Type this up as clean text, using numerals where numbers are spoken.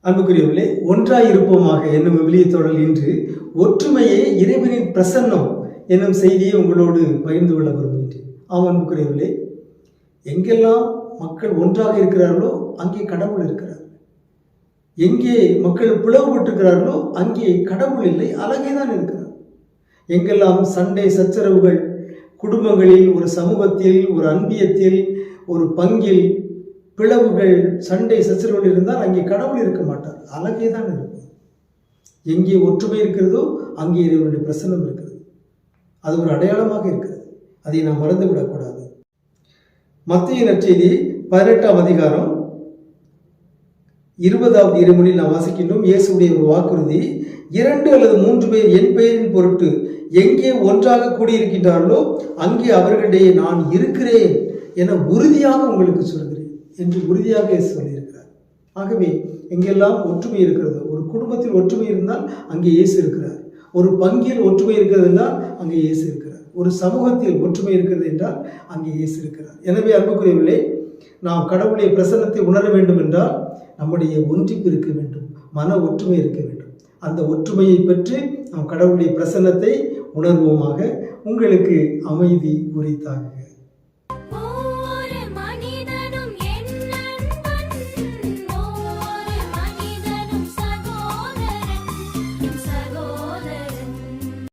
அன்புக்குரியவர்களே, ஒன்றாய் இருப்போமாக என்னும் விவிலியத்தொடரில் இன்று ஒற்றுமையே இறைவனின் பிரசன்னம் என்னும் செய்தியை உங்களோடு பகிர்ந்து கொள்ள விரும்புகின்றேன். அன்புக்குரியவர்களே, எங்கெல்லாம் மக்கள் ஒன்றாக இருக்கிறார்களோ அங்கே கடவுள் இருக்கிறார். எங்கே மக்கள் பிளவுபட்டிருக்கிறார்களோ அங்கே கடவுள் இல்லை, அழகே தான் இருக்கிறார். எங்கெல்லாம் சண்டை சச்சரவுகள் குடும்பங்களில், ஒரு சமூகத்தில், ஒரு அன்பியத்தில், ஒரு பங்கில் பிளவுகள், சண்டை சச்சரவுகள் இருந்தால் அங்கே கடவுள் இருக்க மாட்டார், அழகே தான் இருக்கும். எங்கே ஒற்றுமை இருக்கிறதோ அங்கே இறைவனுடைய பிரசன்னம் இருக்கிறது. அது ஒரு அடையாளமாக இருக்கிறது. அதை நாம் மறந்து விடக்கூடாது. மத்தேயு நற்செய்தி 18ஆம் அதிகாரம் 20வது இறைமொழியில் நாம் வாசிக்கின்றோம். இயேசுடைய ஒரு வாக்குறுதி, 2 அல்லது 3 பேர் என் பெயரின் பொருட்டு எங்கே ஒன்றாக கூடியிருக்கின்றார்களோ அங்கே அவர்களிடையே நான் இருக்கிறேன் என உறுதியாக உங்களுக்கு சொல்கிறேன் என்று உறுதியாக சொல்லியிருக்கிறார். ஆகவே எங்கெல்லாம் ஒற்றுமை இருக்கிறதோ, ஒரு குடும்பத்தில் ஒற்றுமை இருந்தால் அங்கே இயேசு இருக்கிறார். ஒரு பங்கில் ஒற்றுமை இருக்கிறது என்றால் அங்கே இயேசு இருக்கிறார். ஒரு சமூகத்தில் ஒற்றுமை இருக்கிறது என்றால் அங்கே இயேசு இருக்கிறார். எனவே அன்புக்குரியவர்களே, நாம் கடவுளுடைய பிரசன்னத்தை உணர வேண்டும் என்றால் நம்முடைய ஒன்றிப்பு இருக்க வேண்டும், மன ஒற்றுமை இருக்க வேண்டும். அந்த ஒற்றுமையை பெற்று நாம் கடவுளுடைய பிரசன்னத்தை உணர்வோமாக. உங்களுக்கு அமைதி உரித்தாக.